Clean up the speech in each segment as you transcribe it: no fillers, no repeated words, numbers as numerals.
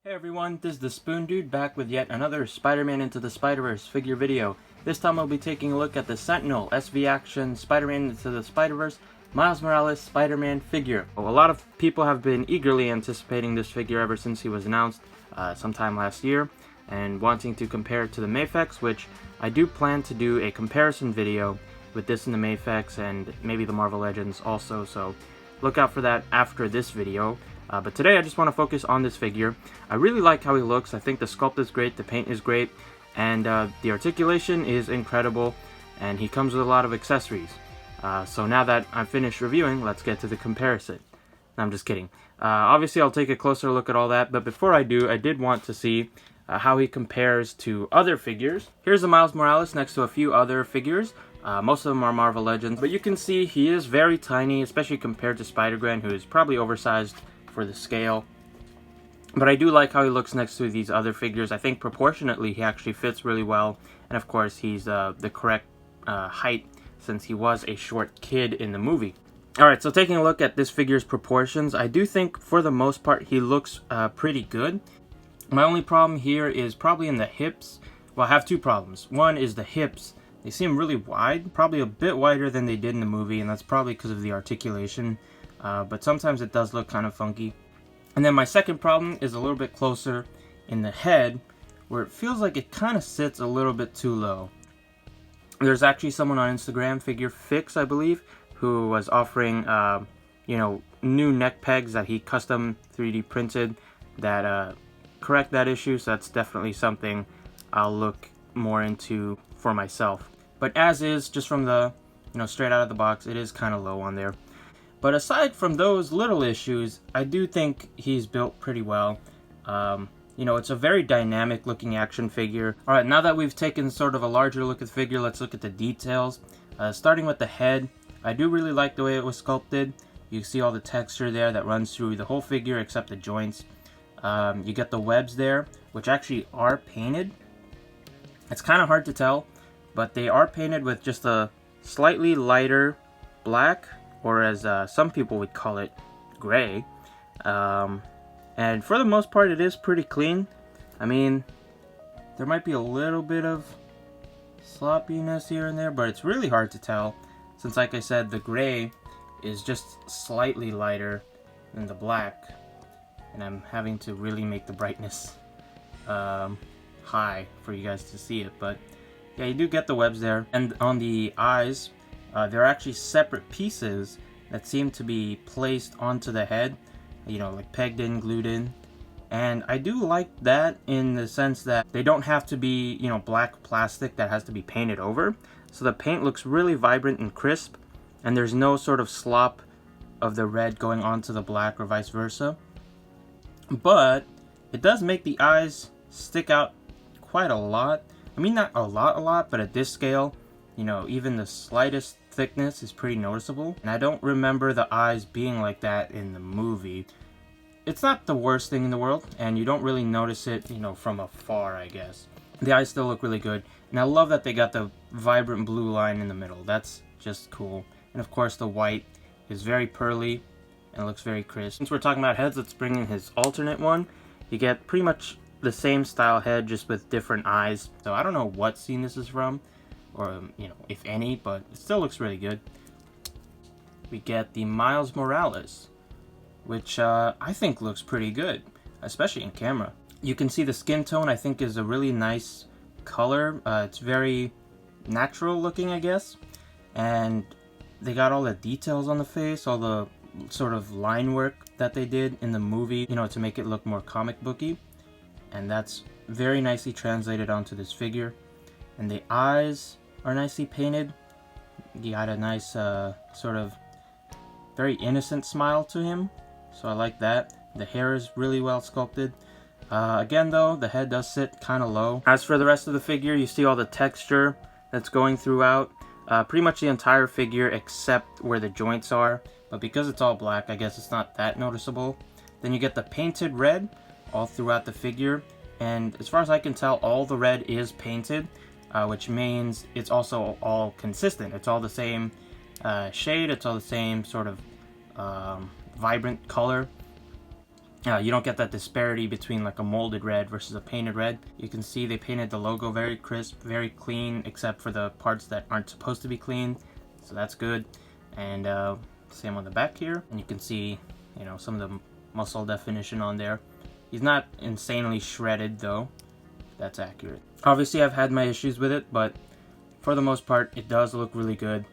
Hey everyone, this is the Spoon Dude back with yet another Spider-Man Into the Spiderverse figure video. This time I'll be taking a look at the Sentinel SV Action Spider-Man Into the Spiderverse Miles Morales Spider-Man figure. Well, a lot of people have been eagerly anticipating this figure ever since he was announced sometime last year and wanting to compare it to the Mafex, which I do plan to do a comparison video with this and the Mafex and maybe the Marvel Legends also, so look out for that after this video. But today I just want to focus on this figure. I really like how he looks. I think the sculpt is great, the paint is great, and the articulation is incredible, and he comes with a lot of accessories. So now that I'm finished reviewing, let's get to the comparison. No, I'm just kidding. Obviously I'll take a closer look at all that, but before I do, I did want to see how he compares to other figures. Here's the Miles Morales next to a few other figures. Most of them are Marvel Legends, but you can see he is very tiny, especially compared to Spider-Gwen, who is probably oversized for the scale. But I do like how he looks next to these other figures. I think proportionately he actually fits really well, and of course he's the correct height since he was a short kid in the movie. Alright, so taking a look at this figure's proportions, I do think for the most part he looks pretty good. My only problem here is probably in the hips. Well, I have two problems. One is the hips. They seem really wide, probably a bit wider than they did in the movie, and that's probably because of the articulation. But sometimes it does look kind of funky. And then my second problem is a little bit closer in the head, where it feels like it kind of sits a little bit too low. There's actually someone on Instagram, Figure Fix, I believe, who was offering, new neck pegs that he custom 3D printed that correct that issue. So that's definitely something I'll look more into for myself. But as is, just from the, straight out of the box, it is kind of low on there. But aside from those little issues, I do think he's built pretty well. It's a very dynamic looking action figure. Alright, now that we've taken sort of a larger look at the figure, let's look at the details. Starting with the head, I do really like the way it was sculpted. You see all the texture there that runs through the whole figure except the joints. You get the webs there, which actually are painted. It's kind of hard to tell, but they are painted with just a slightly lighter black, or as some people would call it, gray. And for the most part, it is pretty clean. I mean, there might be a little bit of sloppiness here and there, but it's really hard to tell, since, like I said, the gray is just slightly lighter than the black. And I'm having to really make the brightness high for you guys to see it. But yeah, you do get the webs there. And on the eyes, they're actually separate pieces that seem to be placed onto the head, like pegged in, glued in. And I do like that in the sense that they don't have to be, black plastic that has to be painted over. So the paint looks really vibrant and crisp, and there's no sort of slop of the red going onto the black or vice versa. But it does make the eyes stick out quite a lot. I mean, not a lot, but at this scale, even the slightest thickness is pretty noticeable. And I don't remember the eyes being like that in the movie. It's not the worst thing in the world, and you don't really notice it, from afar, I guess. The eyes still look really good, and I love that they got the vibrant blue line in the middle. That's just cool. And of course, the white is very pearly and looks very crisp. Since we're talking about heads, let's bring in his alternate one. You get pretty much the same style head, just with different eyes. So I don't know what scene this is from, or if any, but it still looks really good. We get the Miles Morales, which I think looks pretty good, especially in camera. You can see the skin tone, I think, is a really nice color. It's very natural looking, I guess, and they got all the details on the face, all the sort of line work that they did in the movie, to make it look more comic booky, and that's very nicely translated onto this figure. And the eyes are nicely painted. You got a nice sort of very innocent smile to him, so I like that. The hair is really well sculpted. Again though, the head does sit kind of low. As for the rest of the figure, you see all the texture that's going throughout. Pretty much the entire figure except where the joints are, but because it's all black, I guess it's not that noticeable. Then you get the painted red all throughout the figure, and as far as I can tell, all the red is painted. Which means it's also all consistent. It's all the same shade, it's all the same sort of vibrant color. You don't get that disparity between like a molded red versus a painted red. You can see they painted the logo very crisp, very clean, except for the parts that aren't supposed to be clean. So that's good. And same on the back here. And you can see, you know, some of the muscle definition on there. He's not insanely shredded though. That's accurate. Obviously I've had my issues with it, but for the most part it does look really good.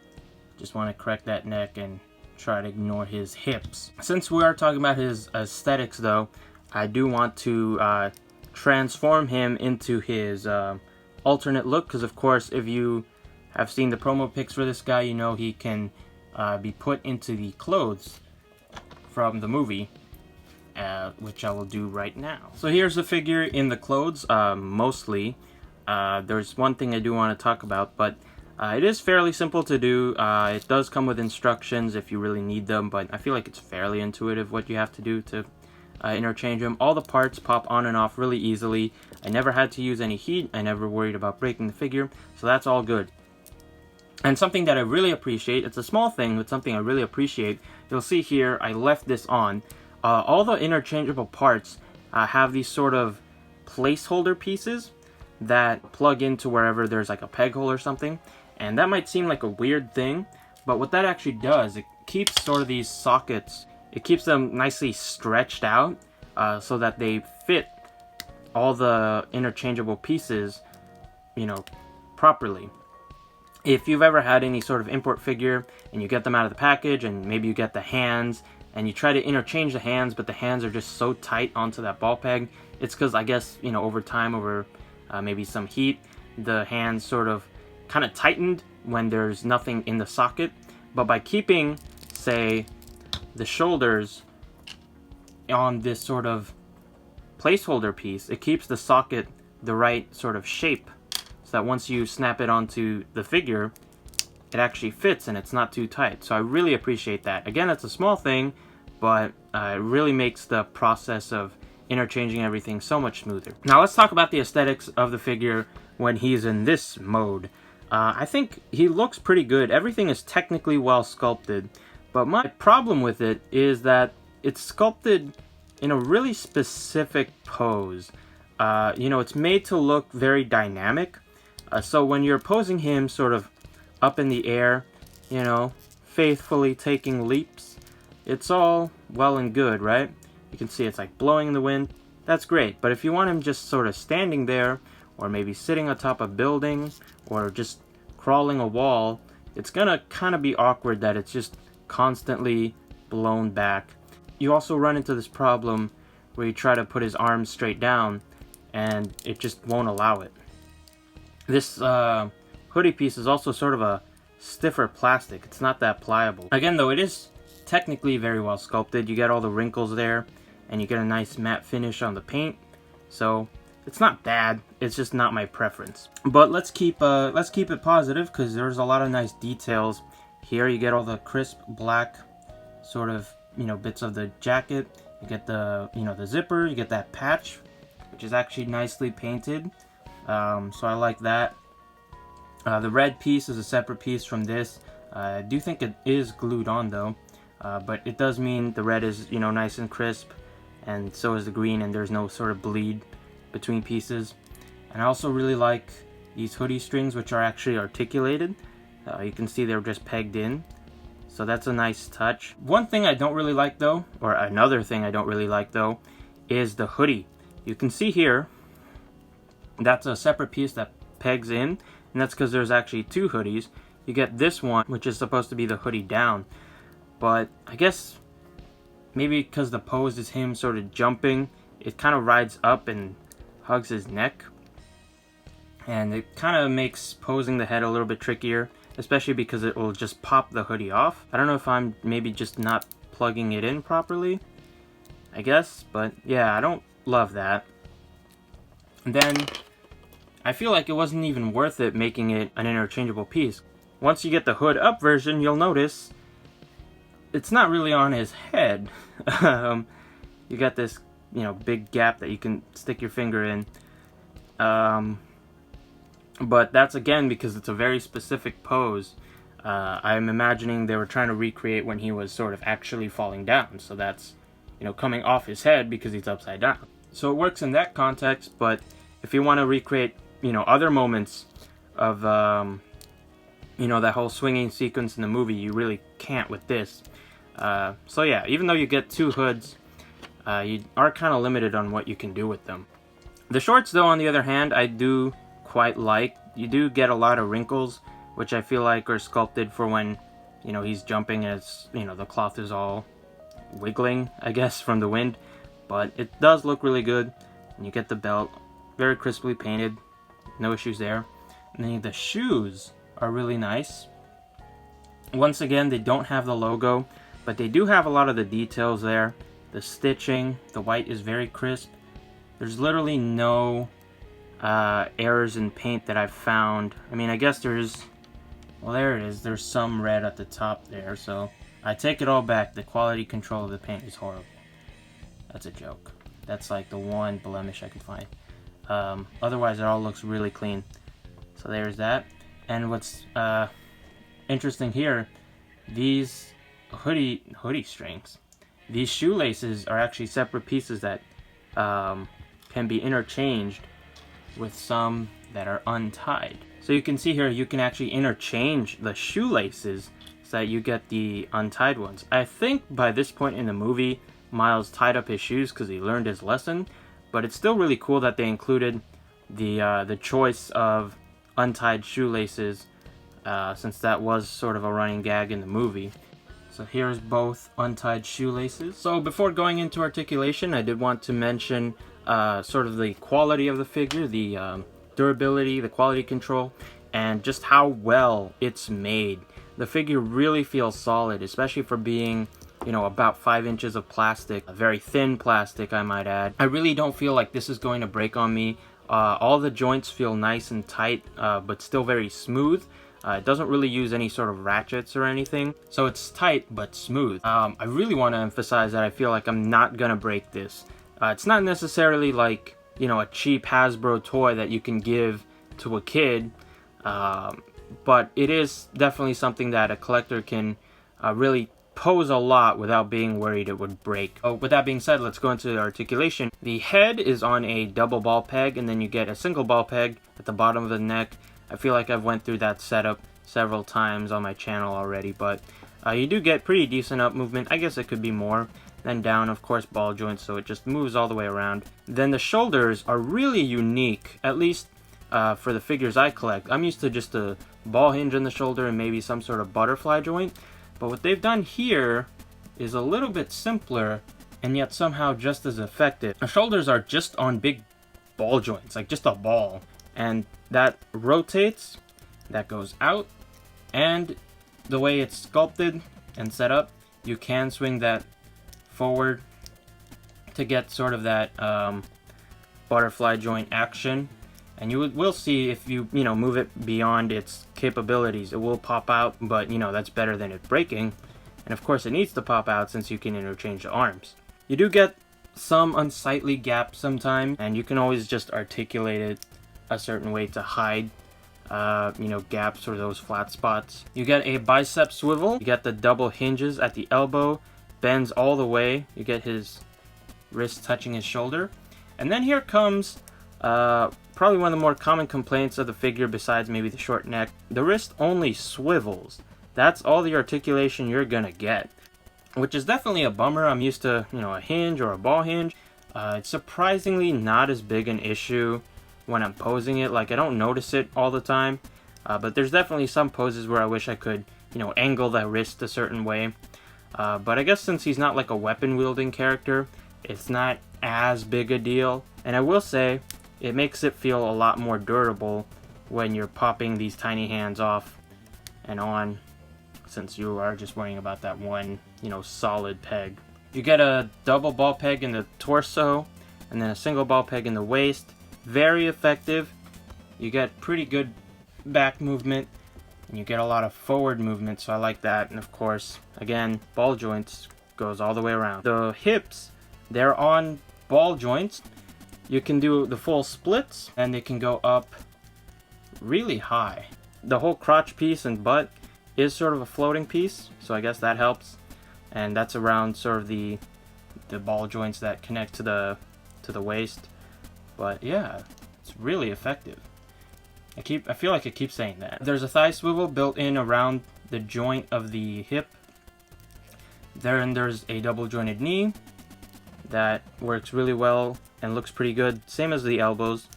Just want to correct that neck and try to ignore his hips. Since we are talking about his aesthetics though, I do want to transform him into his alternate look, because of course if you have seen the promo pics for this guy, you know he can be put into the clothes from the movie, which I will do right now. So here's the figure in the clothes, mostly. There's one thing I do want to talk about, but it is fairly simple to do. It does come with instructions if you really need them, but I feel like it's fairly intuitive what you have to do to interchange them. All the parts pop on and off really easily. I never had to use any heat. I never worried about breaking the figure, so that's all good. And something that I really appreciate, it's a small thing, but something I really appreciate, you'll see here, I left this on. All the interchangeable parts have these sort of placeholder pieces that plug into wherever there's like a peg hole or something. And that might seem like a weird thing, but what that actually does, it keeps sort of these sockets, it keeps them nicely stretched out so that they fit all the interchangeable pieces, you know, properly. If you've ever had any sort of import figure and you get them out of the package and maybe you get the hands and you try to interchange the hands, but the hands are just so tight onto that ball peg, it's because I guess, you know, over time, over maybe some heat, the hands sort of kind of tightened when there's nothing in the socket. But by keeping, say, the shoulders on this sort of placeholder piece, it keeps the socket the right sort of shape, so that once you snap it onto the figure, it actually fits and it's not too tight. So I really appreciate that. Again, it's a small thing, but it really makes the process of interchanging everything so much smoother. Now let's talk about the aesthetics of the figure when he's in this mode. I think he looks pretty good. Everything is technically well sculpted, but my problem with it is that it's sculpted in a really specific pose. You know, it's made to look very dynamic. So when you're posing him sort of up in the air, you know, faithfully taking leaps, it's all well and good, right? You can see it's like blowing in the wind. That's great. But if you want him just sort of standing there, or maybe sitting on top of buildings, or just crawling a wall, it's gonna kind of be awkward that it's just constantly blown back. You also run into this problem where you try to put his arms straight down and it just won't allow it. This hoodie piece is also sort of a stiffer plastic. It's not that pliable. Again though, it is technically very well sculpted. You get all the wrinkles there and you get a nice matte finish on the paint. So it's not bad, it's just not my preference. But let's keep it positive, because there's a lot of nice details here. You get all the crisp black sort of, you know, bits of the jacket. You get the, you know, the zipper. You get that patch, which is actually nicely painted. So I like that. The red piece is a separate piece from this. I do think it is glued on though, but it does mean the red is, you know, nice and crisp, and so is the green, and there's no sort of bleed between pieces. And I also really like these hoodie strings, which are actually articulated. You can see they're just pegged in, so that's a nice touch. One thing I don't really like though, or another thing I don't really like though, is the hoodie. You can see here, that's a separate piece that pegs in, and that's because there's actually two hoodies. You get this one, which is supposed to be the hoodie down, but I guess maybe because the pose is him sort of jumping, it kind of rides up and hugs his neck, and it kind of makes posing the head a little bit trickier, especially because it will just pop the hoodie off. I don't know if I'm maybe just not plugging it in properly, I guess, but yeah, I don't love that. And then I feel like it wasn't even worth it making it an interchangeable piece. Once you get the hood up version, you'll notice it's not really on his head. You got this, you know, big gap that you can stick your finger in. But that's again because it's a very specific pose. I'm imagining they were trying to recreate when he was sort of actually falling down. So that's coming off his head because he's upside down. So it works in that context, but if you want to recreate, other moments of, that whole swinging sequence in the movie, you really can't with this. So yeah, even though you get 2 hoods, you are kind of limited on what you can do with them. The shorts, though, on the other hand, I do quite like. You do get a lot of wrinkles, which I feel like are sculpted for when, he's jumping as, the cloth is all wiggling, I guess, from the wind. But it does look really good. And you get the belt, very crisply painted, no issues there. And then the shoes are really nice. Once again, they don't have the logo, but they do have a lot of the details there. The stitching, the white is very crisp. There's literally no errors in paint that I've found. I mean, I guess there's, well, there it is. There's some red at the top there, so I take it all back. The quality control of the paint is horrible. That's a joke. That's like the one blemish I could find. Otherwise, it all looks really clean. So there's that. And what's interesting here, these hoodie strings, these shoelaces are actually separate pieces that can be interchanged with some that are untied. So you can see here, you can actually interchange the shoelaces so that you get the untied ones. I think by this point in the movie, Miles tied up his shoes because he learned his lesson, but it's still really cool that they included the choice of untied shoelaces, since that was sort of a running gag in the movie. So here's both untied shoelaces. So before going into articulation, I did want to mention sort of the quality of the figure, the durability, the quality control, and just how well it's made. The figure really feels solid, especially for being, about 5 inches of plastic, a very thin plastic, I might add. I really don't feel like this is going to break on me. All the joints feel nice and tight, but still very smooth. It doesn't really use any sort of ratchets or anything, so it's tight but smooth. I really want to emphasize that I feel like I'm not gonna break this. It's not necessarily like, a cheap Hasbro toy that you can give to a kid, but it is definitely something that a collector can really pose a lot without being worried it would break. Oh, with that being said, let's go into the articulation. The head is on a double ball peg, and then you get a single ball peg at the bottom of the neck. I feel like I've went through that setup several times on my channel already, but you do get pretty decent up movement. I guess it could be more. Then down, of course, ball joints, so it just moves all the way around. Then the shoulders are really unique, at least for the figures I collect. I'm used to just a ball hinge on the shoulder and maybe some sort of butterfly joint, but what they've done here is a little bit simpler and yet somehow just as effective. The shoulders are just on big ball joints, like just a ball, and that rotates, that goes out, and the way it's sculpted and set up, you can swing that forward to get sort of that butterfly joint action, and you will see if you move it beyond its capabilities, it will pop out, but that's better than it breaking. And of course it needs to pop out since you can interchange the arms. You do get some unsightly gaps sometimes, and you can always just articulate it a certain way to hide gaps or those flat spots. You get a bicep swivel, you get the double hinges at the elbow, bends all the way, you get his wrist touching his shoulder. And then here comes probably one of the more common complaints of the figure besides maybe the short neck. The wrist only swivels. That's all the articulation you're gonna get, which is definitely a bummer. I'm used to a hinge or a ball hinge. It's surprisingly not as big an issue when I'm posing it. Like, I don't notice it all the time, but there's definitely some poses where I wish I could angle the wrist a certain way. But I guess since he's not like a weapon wielding character, it's not as big a deal. And I will say it makes it feel a lot more durable when you're popping these tiny hands off and on, since you are just worrying about that one solid peg. You get a double ball peg in the torso and then a single ball peg in the waist. Very effective. You get pretty good back movement and you get a lot of forward movement, so I like that. And of course, again, ball joints goes all the way around. The hips, they're on ball joints. You can do the full splits and they can go up really high. The whole crotch piece and butt is sort of a floating piece, so I guess that helps. And that's around sort of the the ball joints that connect to the waist. But yeah, it's really effective. I feel like I keep saying that. There's a thigh swivel built in around the joint of the hip. Then there's a double jointed knee that works really well and looks pretty good. Same as the elbows.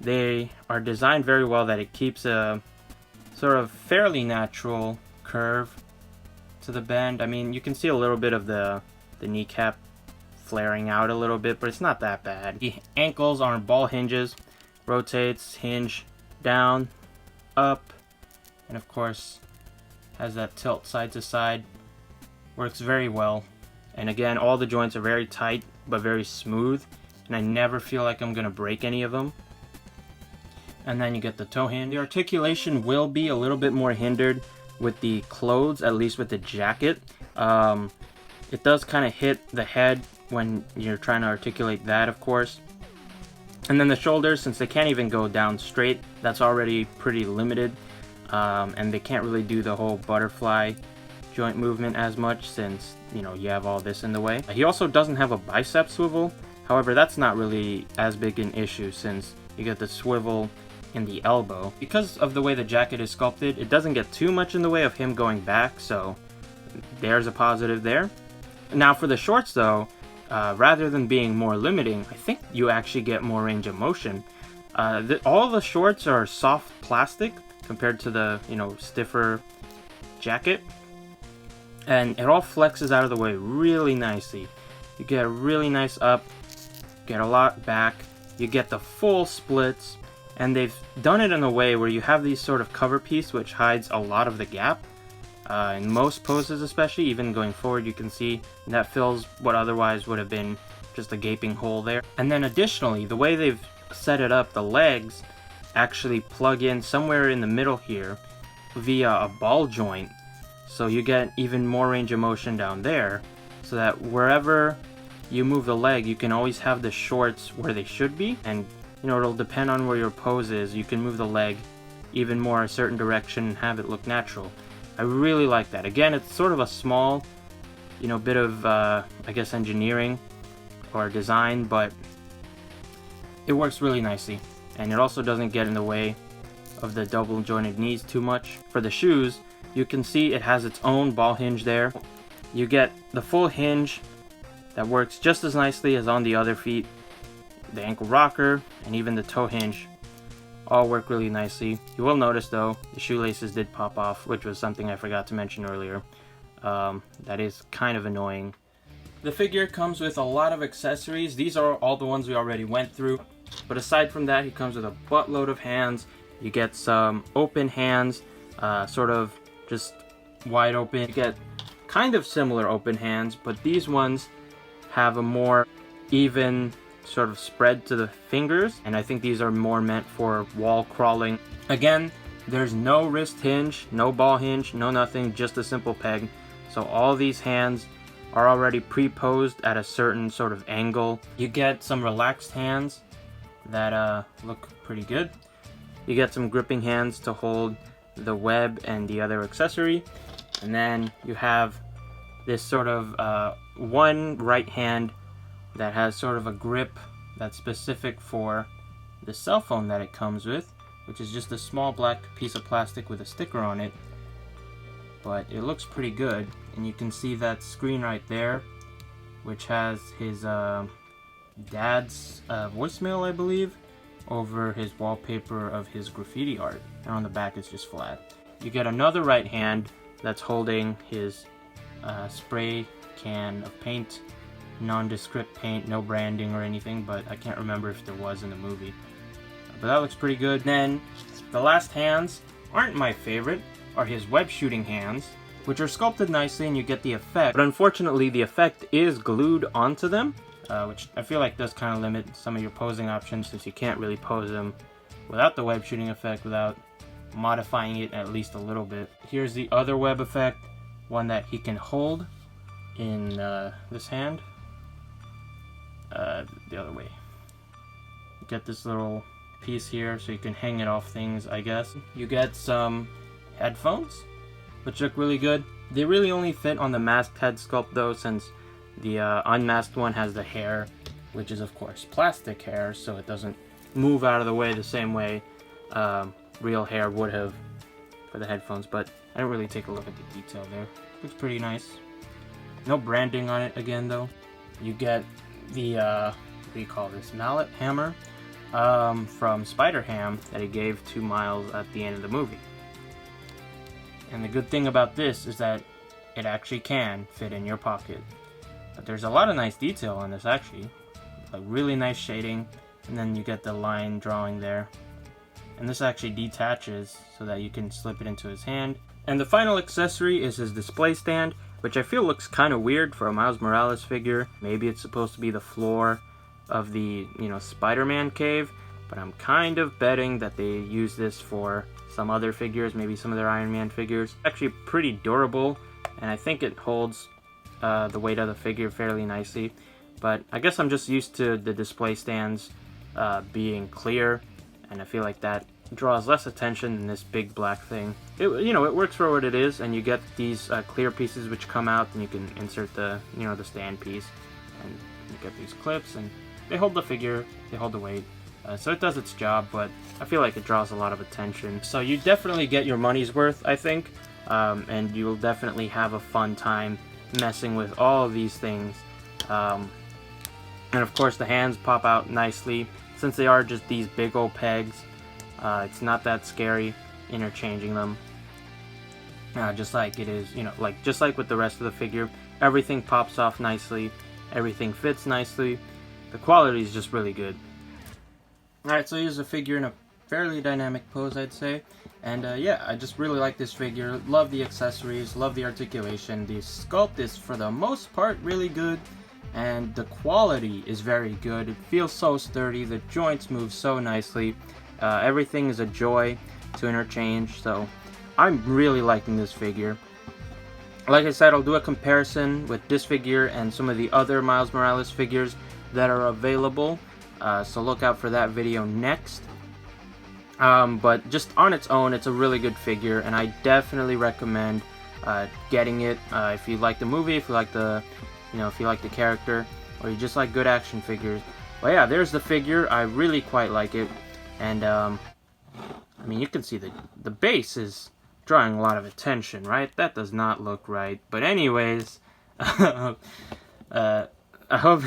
They are designed very well that it keeps a sort of fairly natural curve to the bend. I mean, you can see a little bit of the kneecap flaring out a little bit, but it's not that bad. The ankles are on ball hinges, rotates, hinge down, up, and of course has that tilt side to side. Works very well. And again, all the joints are very tight but very smooth, and I never feel like I'm gonna break any of them. And then you get the toe hinge. The articulation will be a little bit more hindered with the clothes, at least with the jacket. It does kind of hit the head when you're trying to articulate that, of course. And then the shoulders, since they can't even go down straight, that's already pretty limited. And they can't really do the whole butterfly joint movement as much, since, you know, you have all this in the way. He also doesn't have a bicep swivel. However, that's not really as big an issue, since you get the swivel in the elbow. Because of the way the jacket is sculpted, it doesn't get too much in the way of him going back, so there's a positive there. Now for the shorts though, rather than being more limiting, I think you actually get more range of motion. All the shorts are soft plastic compared to the, you know, stiffer jacket, and it all flexes out of the way really nicely. You get a really nice up, get a lot back, you get the full splits, and they've done it in a way where you have these sort of cover piece which hides a lot of the gap. In most poses especially, even going forward, you can see that fills what otherwise would have been just a gaping hole there. And then additionally, the way they've set it up, the legs actually plug in somewhere in the middle here via a ball joint, so you get even more range of motion down there, so that wherever you move the leg, you can always have the shorts where they should be. And you know, it'll depend on where your pose is, you can move the leg even more a certain direction and have it look natural. I really like that. Again, it's sort of a small, you know, bit of, I guess, engineering or design, but it works really nicely. And it also doesn't get in the way of the double jointed knees too much. For the shoes, you can see it has its own ball hinge there. You get the full hinge that works just as nicely as on the other feet. The ankle rocker and even the toe hinge all work really nicely. You will notice though, the shoelaces did pop off, which was something I forgot to mention earlier. That is kind of annoying. The figure comes with a lot of accessories. These are all the ones we already went through. But aside from that, he comes with a buttload of hands. You get some open hands, sort of just wide open. You get kind of similar open hands, but these ones have a more even sort of spread to the fingers, and I think these are more meant for wall crawling. Again, there's no wrist hinge, no ball hinge, no nothing, just a simple peg. So all these hands are already pre-posed at a certain sort of angle. You get some relaxed hands that look pretty good. You get some gripping hands to hold the web and the other accessory, and then you have this sort of one right hand that has sort of a grip that's specific for the cell phone that it comes with, which is just a small black piece of plastic with a sticker on it. But it looks pretty good, and you can see that screen right there, which has his dad's voicemail, I believe, over his wallpaper of his graffiti art, and on the back it's just flat. You get another right hand that's holding his spray can of paint, nondescript paint, no branding or anything, but I can't remember if there was in the movie. But that looks pretty good. Then the last hands aren't my favorite, are his web shooting hands, which are sculpted nicely and you get the effect, but unfortunately the effect is glued onto them, which I feel like does kind of limit some of your posing options, since you can't really pose them without the web shooting effect without modifying it at least a little bit. Here's the other web effect, one that he can hold in this hand. The other way. You get this little piece here so you can hang it off things, I guess. You get some headphones, which look really good. They really only fit on the masked head sculpt though, since The unmasked one has the hair, which is of course plastic hair, so it doesn't move out of the way the same way real hair would have for the headphones. But I didn't really take a look at the detail there. Looks pretty nice. No branding on it again though. You get the what do you call this, mallet hammer from Spider-Ham that he gave to Miles at the end of the movie. And the good thing about this is that it actually can fit in your pocket. But there's a lot of nice detail on this actually. Like really nice shading, and then you get the line drawing there. And this actually detaches so that you can slip it into his hand. And the final accessory is his display stand, which I feel looks kind of weird for a Miles Morales figure. Maybe it's supposed to be the floor of the, Spider-Man cave, but I'm kind of betting that they use this for some other figures, maybe some of their Iron Man figures. Actually pretty durable, and I think it holds the weight of the figure fairly nicely. But I guess I'm just used to the display stands being clear, and I feel like that draws less attention than this big black thing. It works for what it is, and you get these clear pieces which come out, and you can insert the the stand piece, and you get these clips, and they hold the figure, they hold the weight. So it does its job, but I feel like it draws a lot of attention. So you definitely get your money's worth, I think, and you'll definitely have a fun time messing with all of these things. And of course the hands pop out nicely. Since they are just these big old pegs, it's not that scary interchanging them. Just like it is, just like with the rest of the figure, everything pops off nicely, everything fits nicely. The quality is just really good. Alright, so here's a figure in a fairly dynamic pose, I'd say. And yeah, I just really like this figure. Love the accessories, love the articulation. The sculpt is, for the most part, really good. And the quality is very good. It feels so sturdy. The joints move so nicely. Everything is a joy to interchange. So I'm really liking this figure. Like I said, I'll do a comparison with this figure and some of the other Miles Morales figures that are available. So look out for that video next. But just on its own, it's a really good figure, and I definitely recommend getting it if you like the movie, if you like the if you like the character, or you just like good action figures. But yeah, there's the figure. I really quite like it, and I mean, you can see the base is drawing a lot of attention, right? That does not look right. But anyways, I hope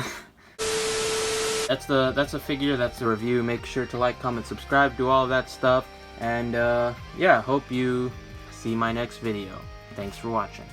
that's a figure. That's the review. Make sure to like, comment, subscribe, do all of that stuff, and yeah, hope you see my next video. Thanks for watching.